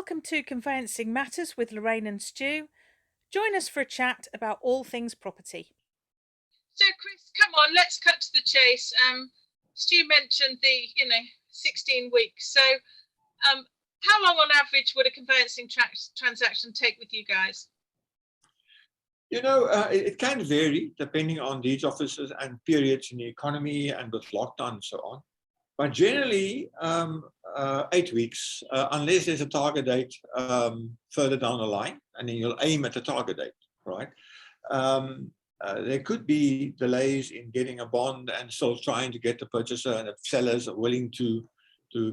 Welcome to Conveyancing Matters with Lorraine and Stu. Join us for a chat about all things property. So, Chris, come on, let's cut to the chase. Stu mentioned the, 16 weeks. So, how long on average would a conveyancing transaction take with you guys? It can vary depending on deeds officers and periods in the economy and with lockdown and so on. But generally, 8 weeks, unless there's a target date further down the line, and then you'll aim at the target date, right? There could be delays in getting a bond and still trying to get the purchaser and the sellers are willing to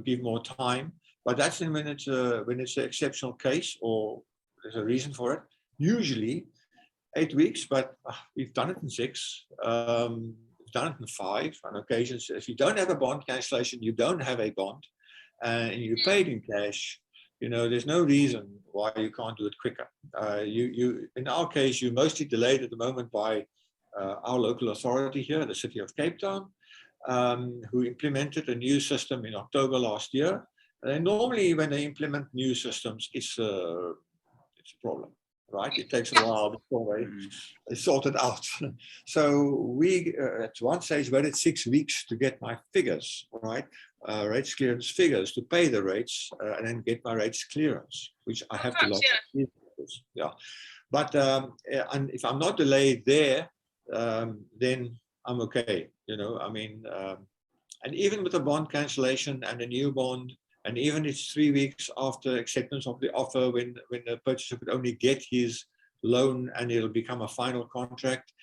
give more time. But that's when it's an exceptional case or there's a reason for it. Usually 8 weeks, but we've done it in 6. We've done it in 5 on occasions. If you don't have a bond cancellation, you don't have a bond, and you paid in cash. There's no reason why you can't do it quicker. In our case, you mostly delayed at the moment by our local authority here, the City of Cape Town, who implemented a new system in October last year. And normally, when they implement new systems, it's a problem. Right, it takes a while before they sort it out. So we at one stage waited 6 weeks to get my figures, right, rates clearance figures to pay the rates and then get my rates clearance, which I have to log. Yeah, but and if I'm not delayed there, then I'm okay. And even with a bond cancellation and a new bond. And even it's 3 weeks after acceptance of the offer, when the purchaser could only get his loan and it'll become a final contract,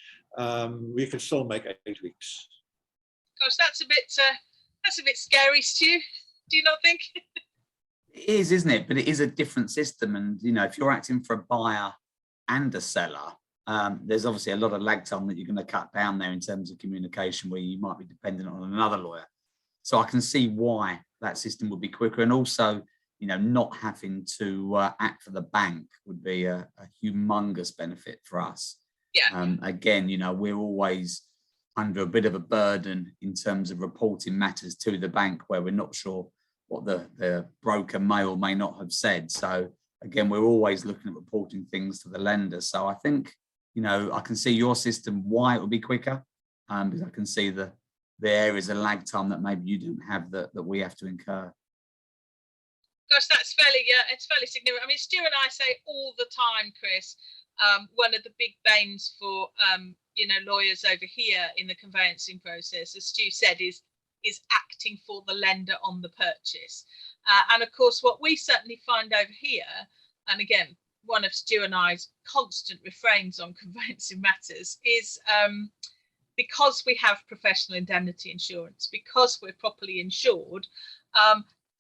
we can still make 8 weeks. Gosh, that's a bit scary, Stu. Do you not think? It is, isn't it? But it is a different system, and if you're acting for a buyer and a seller, there's obviously a lot of lag time that you're going to cut down there in terms of communication, where you might be dependent on another lawyer. So I can see why that system would be quicker, and also, not having to act for the bank would be a humongous benefit for us. Yeah. Again, we're always under a bit of a burden in terms of reporting matters to the bank where we're not sure what the broker may or may not have said. So again, we're always looking at reporting things to the lender. So I think, I can see your system, why it would be quicker, because I can see there is a lag time that maybe you don't have that we have to incur. Gosh, it's fairly significant. I mean, Stu and I say all the time, Chris, one of the big banes for lawyers over here in the conveyancing process, as Stu said, is acting for the lender on the purchase. And of course, what we certainly find over here, and again, one of Stu and I's constant refrains on conveyancing matters is because we have professional indemnity insurance, because we're properly insured,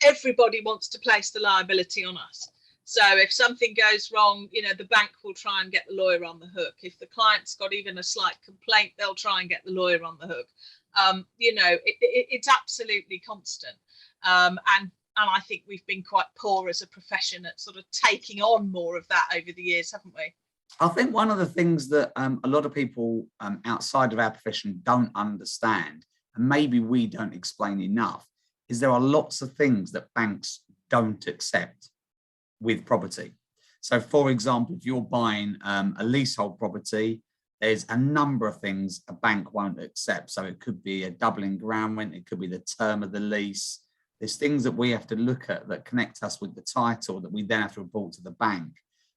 everybody wants to place the liability on us. So if something goes wrong, the bank will try and get the lawyer on the hook. If the client's got even a slight complaint, they'll try and get the lawyer on the hook. It's absolutely constant. And I think we've been quite poor as a profession at sort of taking on more of that over the years, haven't we? I think one of the things that a lot of people outside of our profession don't understand, and maybe we don't explain enough, is there are lots of things that banks don't accept with property. So, for example, if you're buying a leasehold property, there's a number of things a bank won't accept. So it could be a doubling ground rent, it could be the term of the lease. There's things that we have to look at that connect us with the title that we then have to report to the bank.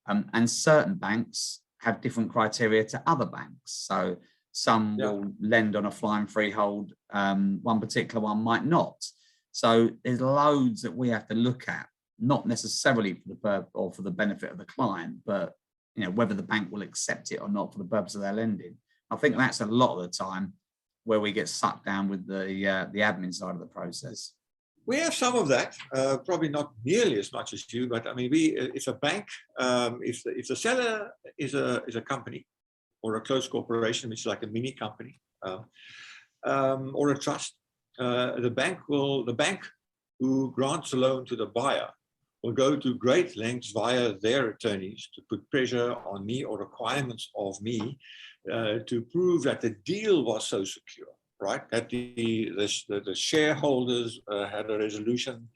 And certain banks have different criteria to other banks. So some will lend on a flying freehold, one particular one might not. So there's loads that we have to look at, not necessarily for the benefit of the client, but whether the bank will accept it or not for the purpose of their lending. I think that's a lot of the time where we get sucked down with the admin side of the process. We have some of that, probably not nearly as much as you, but I mean, if a bank, if the seller is a company or a closed corporation, which is like a mini company, or a trust, the bank who grants a loan to the buyer will go to great lengths via their attorneys to put pressure on me or requirements of me to prove that the deal was so secure, right? That the shareholders had a resolution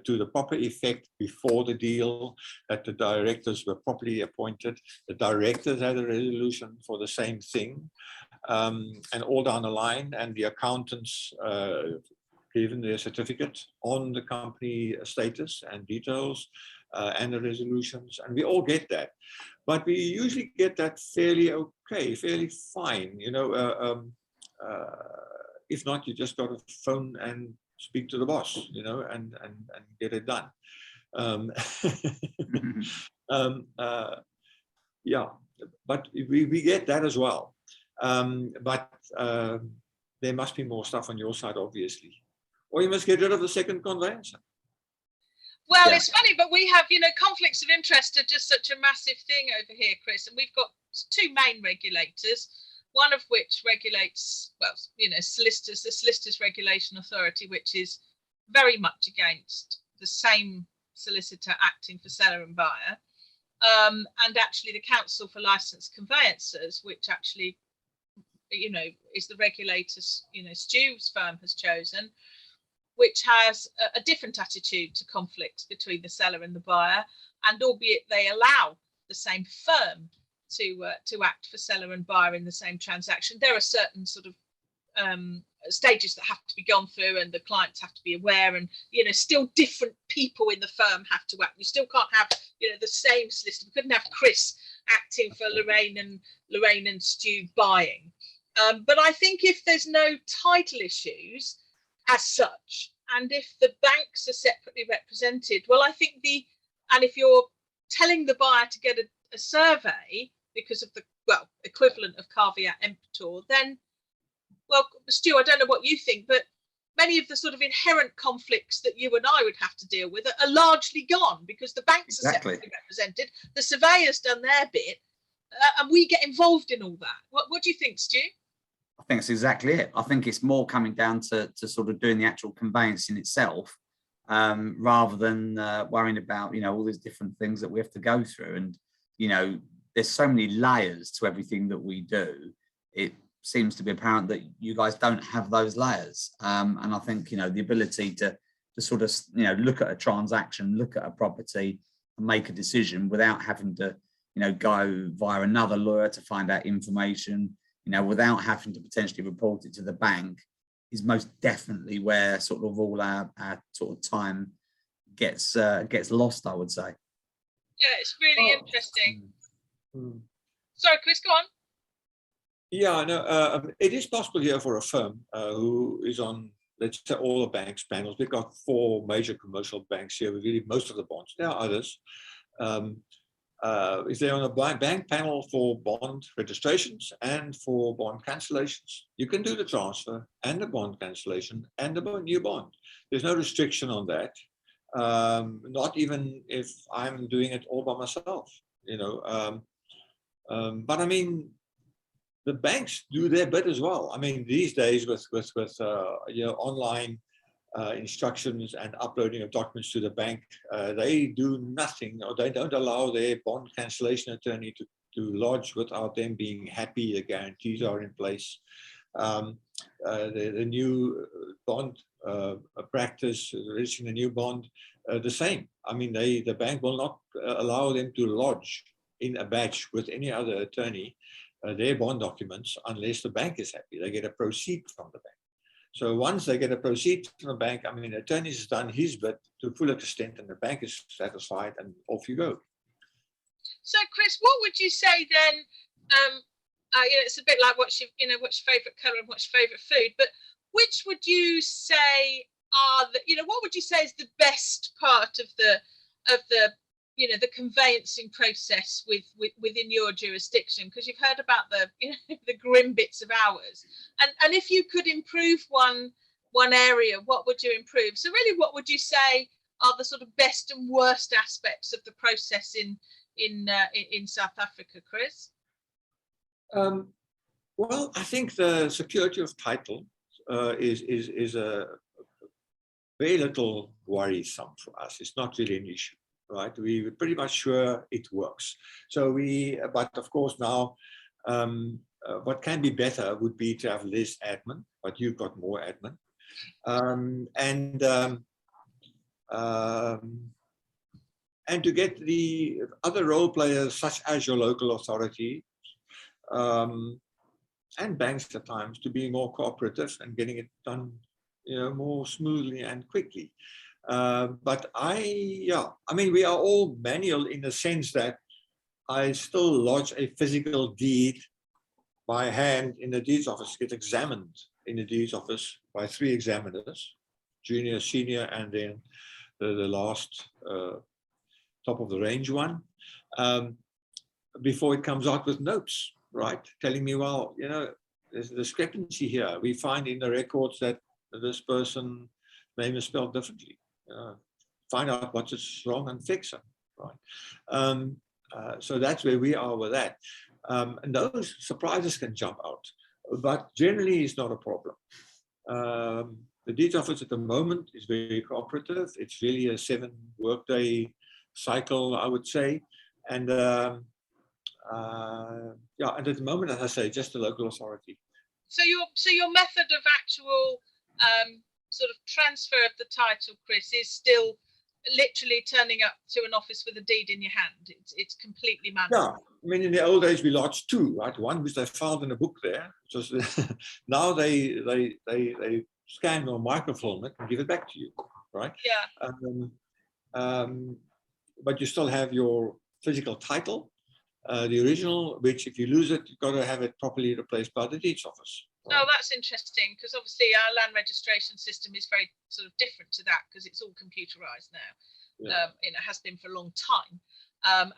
to the proper effect before the deal, that the directors were properly appointed, the directors had a resolution for the same thing, and all down the line, and the accountants given their certificate on the company status and details and the resolutions, and we all get that. But we usually get that fairly okay, fairly fine, you know. If not, you just got to phone and speak to the boss, you know, and get it done. Yeah, but we get that as well. But there must be more stuff on your side, obviously. Or you must get rid of the second conveyancer. Well, it's funny, but we have, you know, conflicts of interest are just such a massive thing over here, Chris. And we've got two main regulators, one of which regulates, well, you know, solicitors, the Solicitors Regulation Authority, which is very much against the same solicitor acting for seller and buyer. And actually the Council for Licensed Conveyancers, which actually, you know, is the regulators, you know, Stu's firm has chosen, which has a different attitude to conflicts between the seller and the buyer, and albeit they allow the same firm to act for seller and buyer in the same transaction, there are certain sort of stages that have to be gone through, and the clients have to be aware, and, you know, still different people in the firm have to act. You still can't have, you know, the same solicitor. We couldn't have Chris acting for Lorraine and Stu buying. But I think if there's no title issues as such, and if the banks are separately represented, well, I think and if you're telling the buyer to get a survey because of the, well, equivalent of caveat emptor, then, well, Stu, I don't know what you think, but many of the sort of inherent conflicts that you and I would have to deal with are largely gone because the banks are separately represented, the surveyor's done their bit, and we get involved in all that. What do you think, Stu? I think that's exactly it. I think it's more coming down to sort of doing the actual conveyancing itself, rather than worrying about, you know, all these different things that we have to go through. And, you know, there's so many layers to everything that we do. It seems to be apparent that you guys don't have those layers. And I think, you know, the ability to sort of, you know, look at a transaction, look at a property and make a decision without having to, you know, go via another lawyer to find out information, you know, without having to potentially report it to the bank, is most definitely where sort of all our sort of time gets lost, I would say. Yeah, it's really interesting. Sorry, Chris, go on. Yeah, no, it is possible here for a firm who is on, let's say, all the banks panels. We've got 4 major commercial banks here. We really most of the bonds. There are others. Is there on a bank panel for bond registrations and for bond cancellations? You can do the transfer and the bond cancellation and the new bond. There's no restriction on that. Not even if I'm doing it all by myself, you know. But I mean, the banks do their bit as well. I mean, these days with you know, online instructions and uploading of documents to the bank, they do nothing, or they don't allow their bond cancellation attorney to lodge without them being happy the guarantees are in place. The new bond practice, registering a new bond, the same. I mean, the bank will not allow them to lodge in a batch with any other attorney their bond documents unless the bank is happy. They get a proceed from the bank. So once they get a proceed from the bank, I mean, the attorney has done his bit to full extent and the bank is satisfied, and off you go. So, Chris, what would you say then? You know, it's a bit like what's your favourite colour and what's your favourite food, but which would you say are the, you know, what would you say is the best part of the you know, the conveyancing process within your jurisdiction? Because you've heard about the, you know, the grim bits of ours, and if you could improve one area, what would you improve? So really, what would you say are the sort of best and worst aspects of the process in South Africa, Chris? Well, I think the security of title is a very little worrisome for us. It's not really an issue. Right, we're pretty much sure it works. So but of course now, what can be better would be to have less admin, but you've got more admin. and to get the other role players, such as your local authority and banks at times, to be more cooperative and getting it done, more smoothly and quickly. But we are all manual in the sense that I still lodge a physical deed by hand in the deeds office, get examined in the deeds office by 3 examiners, junior, senior, and then the last top of the range one, before it comes out with notes, right? Telling me, well, there's a discrepancy here. We find in the records that this person's name is spelled differently. Find out what's wrong and fix it, right? So that's where we are with that. And those surprises can jump out, but generally it's not a problem. The deeds office at the moment is very cooperative. It's really a 7 workday cycle, I would say. And and at the moment, as I say, just the local authority. So your method of actual sort of transfer of the title, Chris, is still literally turning up to an office with a deed in your hand. It's completely manual. Yeah, I mean, in the old days we lodged 2, right? One which they filed in a book there. Just now they scan or microfilm it and give it back to you, right? Yeah. But you still have your physical title, the original, which if you lose it, you've got to have it properly replaced by the deeds office. Oh, that's interesting, because obviously our land registration system is very sort of different to that, because it's all computerized now. Yeah. It has been for a long time,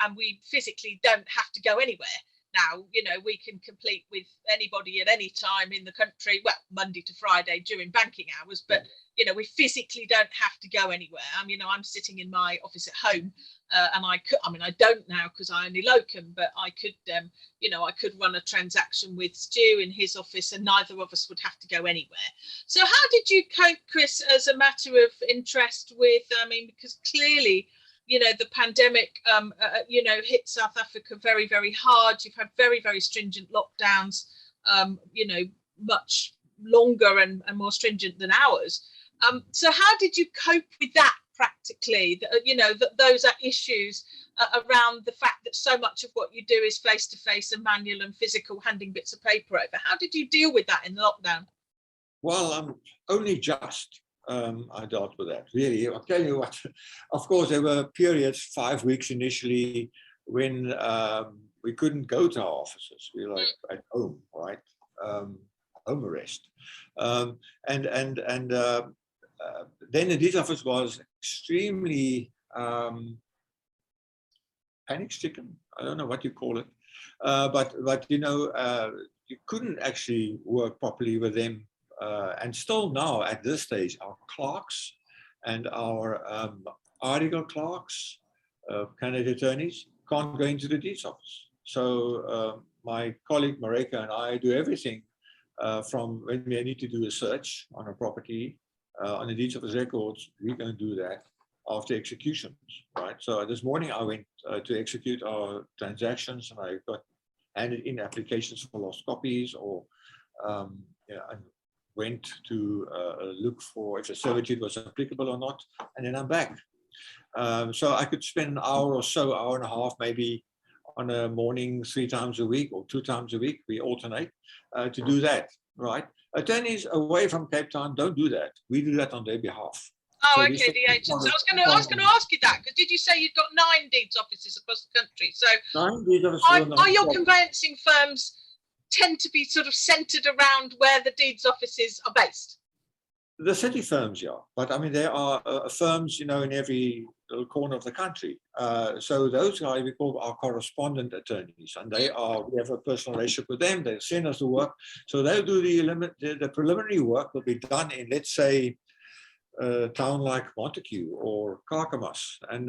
and we physically don't have to go anywhere now. We can complete with anybody at any time in the country, well, Monday to Friday during banking hours, but we physically don't have to go anywhere. I'm sitting in my office at home, and I don't now because I only locum, but I could I could run a transaction with Stu in his office, and neither of us would have to go anywhere. So how did you cope, Chris, as a matter of interest with, because clearly, the pandemic, hit South Africa very, very hard. You've had very, very stringent lockdowns, much longer and more stringent than ours. So how did you cope with that practically? Those are issues around the fact that so much of what you do is face-to-face and manual and physical, handing bits of paper over. How did you deal with that in lockdown? Well, only just. I dealt with that, really. I'll tell you what, of course, there were periods, 5 weeks initially, when we couldn't go to our offices. We were like at home, right? Home arrest. Then the deeds office was extremely panic-stricken. I don't know what you call it. But you couldn't actually work properly with them. And still now at this stage, our clerks and our article clerks, candidate attorneys, can't go into the deeds office. So my colleague Mareka and I do everything from when we need to do a search on a property, on the deeds office records, we can do that after executions, right? So this morning I went to execute our transactions, and I got handed in applications for lost copies, or and went to look for if a servitude was applicable or not, and then I'm back. So I could spend an hour or so, hour and a half, maybe on a morning 3 times a week or 2 times a week. We alternate to do that, right? Attorneys away from Cape Town don't do that. We do that on their behalf. Oh, So okay, the agents. I was going to ask you that, because did you say you've got 9 deeds offices across the country? So 9 deeds offices. Are your conveyancing firms tend to be sort of centred around where the deeds offices are based? The city firms, yeah, but I mean there are firms, in every little corner of the country. So those guys we call our correspondent attorneys, and we have a personal relationship with them. They send us the work, so they'll do the preliminary work will be done in, let's say, a town like Montague or Carcamas, and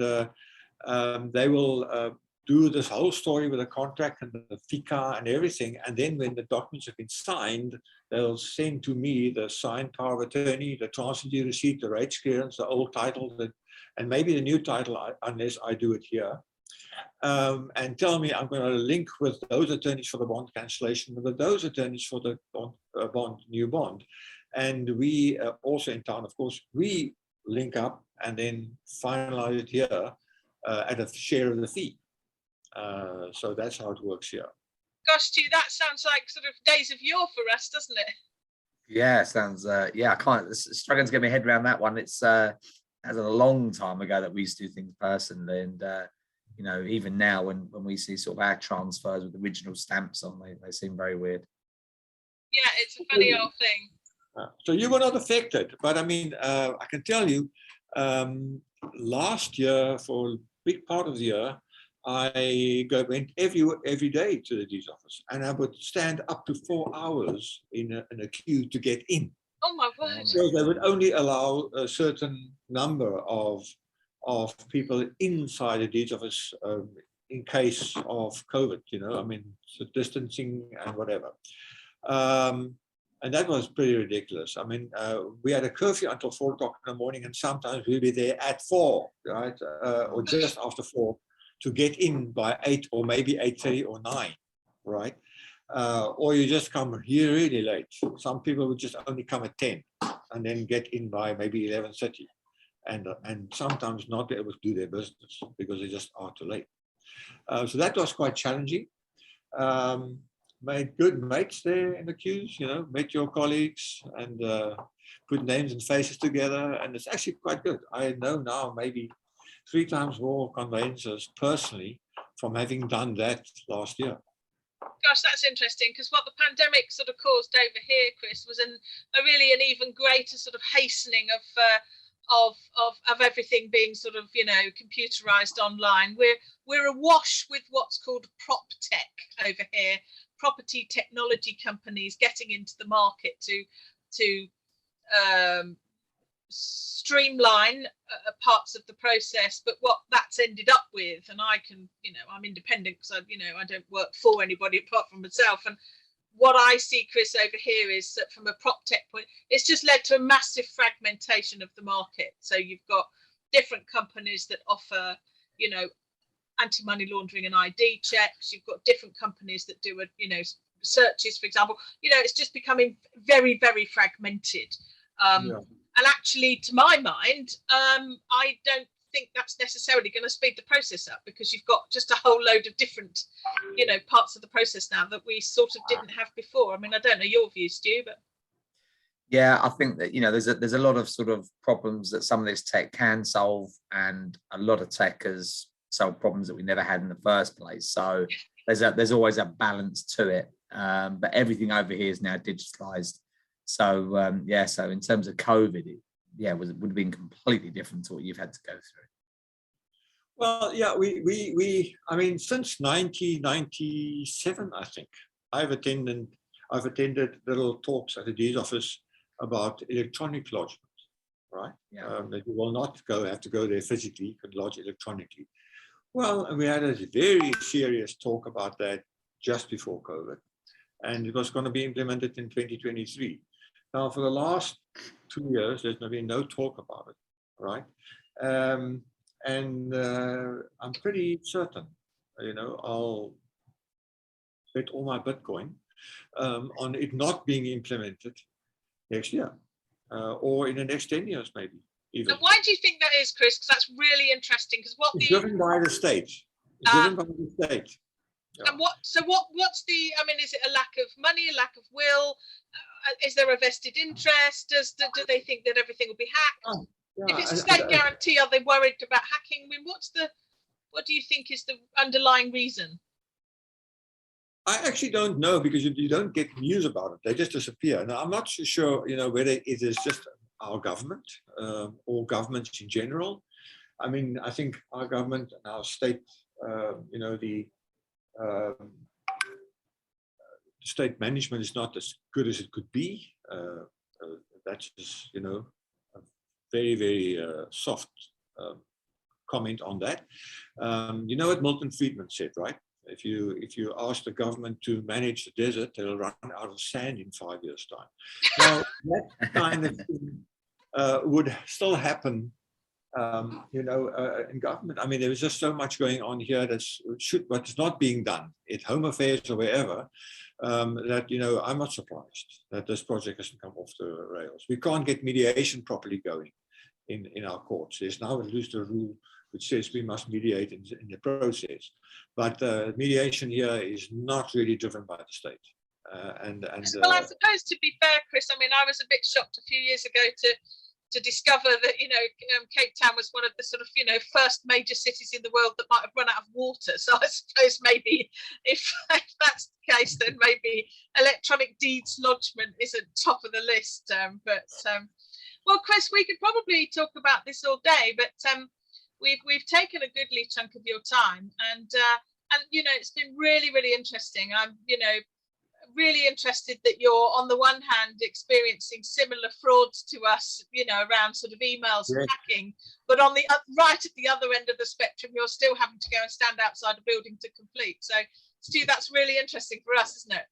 they will do this whole story with a contract and the FICA and everything, and then when the documents have been signed, they'll send to me the signed power of attorney, the transfer receipt, the rates clearance, the old title, and maybe the new title, unless I do it here, and tell me I'm going to link with those attorneys for the bond cancellation, with those attorneys for the new bond. And we also in town, of course, we link up and then finalize it here at a share of the fee. So that's how it works here. Gosh, Stu, that sounds like sort of days of yore for us, doesn't it? Yeah, sounds. Yeah, I can't. Struggling to get my head around that one. It's as a long time ago that we used to do things personally, and you know, even now when we see sort of our transfers with original stamps on, they seem very weird. Yeah, it's a funny old thing. So you were not affected, but I mean, I can tell you, last year for a big part of the year, I went every day to the deeds office, and I would stand up to 4 hours in a queue to get in. Oh my word! So they would only allow a certain number of people inside the deeds office in case of COVID. You know, I mean, so distancing and whatever. And that was pretty ridiculous. I mean, we had a curfew until 4 o'clock in the morning, and sometimes we'd be there at 4, right, or just after 4, to get in by 8 or maybe 8:30 or 9, right? Or you just come here really late. Some people would just only come at 10 and then get in by maybe 11:30, and sometimes not be able to do their business because they just are too late. So that was quite challenging. Made good mates there in the queues, you know, met your colleagues and put names and faces together, and it's actually quite good. I know now maybe 3 times more conveyancers personally from having done that last year. Gosh, that's interesting, because what the pandemic sort of caused over here, Chris, was a really an even greater sort of hastening of everything being sort of, you know, computerized online. We're awash with what's called prop tech over here, property technology companies getting into the market to streamline parts of the process. But what that's ended up with, and I can, you know, I'm independent because I don't work for anybody apart from myself, and what I see, Chris, over here is that from a prop tech point, it's just led to a massive fragmentation of the market. So you've got different companies that offer, you know, anti-money laundering and ID checks. You've got different companies that do, you know, searches, for example. You know, it's just becoming very, very fragmented. And actually, to my mind, I don't think that's necessarily going to speed the process up, because you've got just a whole load of different, you know, parts of the process now that we sort of didn't have before. I mean, I don't know your views, Stu, but Yeah, I think that, you know, there's a lot of sort of problems that some of this tech can solve, and a lot of tech has solved problems that we never had in the first place. So there's always a balance to it. But everything over here is now digitalized. So yeah, so in terms of COVID, would have been completely different to what you've had to go through. Well, yeah, I mean, since 1997, I think I've attended little talks at the deeds office about electronic lodgement, right? Yeah. That you will not have to go there physically, you can lodge electronically. Well, and we had a very serious talk about that just before COVID, and it was going to be implemented in 2023. Now, for the last 2 years, there's been no talk about it, right? And I'm pretty certain, you know, I'll bet all my Bitcoin on it not being implemented next year, or in the next 10 years, maybe even. And why do you think that is, Chris? Because that's really interesting. Because what it's driven by the state. It's driven by the state. Yeah. And what's the? I mean, is it a lack of money, a lack of will? Is there a vested interest? Do they think that everything will be hacked? If it's a state guarantee, are they worried about hacking? I mean, what do you think is the underlying reason? I actually don't know, because you don't get news about it. They just disappear. Now, I'm not sure, you know, whether it is just our government or governments in general. I mean, I think our government and our state, you know, the state management is not as good as it could be. That's just, you know, a very, very soft comment on that. You know what Milton Friedman said, right? If you ask the government to manage the desert, they'll run out of sand in 5 years' time. Now, that kind of thing would still happen, you know, in government. I mean, there is just so much going on here but it's not being done at Home Affairs or wherever, that, you know, I'm not surprised that this project hasn't come off the rails. We can't get mediation properly going in our courts. There's now at least a rule which says we must mediate in the process. But mediation here is not really driven by the state. Well, I suppose, to be fair, Chris, I mean, I was a bit shocked a few years ago to discover that, you know, Cape Town was one of the sort of, you know, first major cities in the world that might have run out of water. So I suppose maybe if that's the case, then maybe electronic deeds lodgement isn't top of the list. Well, Chris, we could probably talk about this all day, but we've taken a goodly chunk of your time, and you know, it's been really, really interesting. I'm, you know, really interested that you're, on the one hand, experiencing similar frauds to us, you know, around sort of emails and hacking, but on the right at the other end of the spectrum, you're still having to go and stand outside a building to complete. So, Stu, that's really interesting for us, isn't it?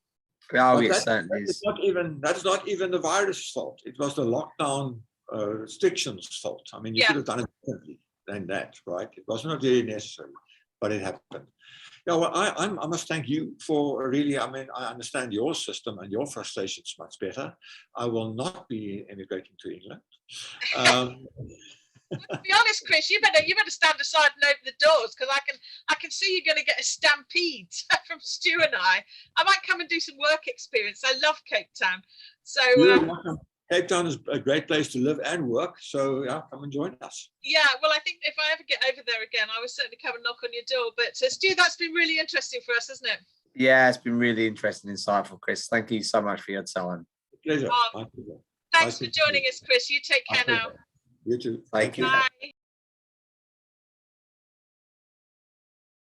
Oh, it certainly is. That's not even the virus' fault. It was the lockdown restrictions' fault. I mean, you could have done it differently than that, right? It was not really necessary, but it happened. Yeah, well, I must thank you for really, I mean, I understand your system and your frustrations much better. I will not be immigrating to England. To be honest, Chris, you better stand aside and open the doors, because I can see you're going to get a stampede from Stu and I. I might come and do some work experience. I love Cape Town. So Cape Town is a great place to live and work. So yeah, come and join us. Yeah, well, I think if I ever get over there again, I will certainly come and knock on your door. But Stu, that's been really interesting for us, hasn't it? Yeah, it's been really interesting, insightful, Chris. Thank you so much for your time. Pleasure. Thanks for joining us, Chris. You take care now. You too. Thank you. Bye.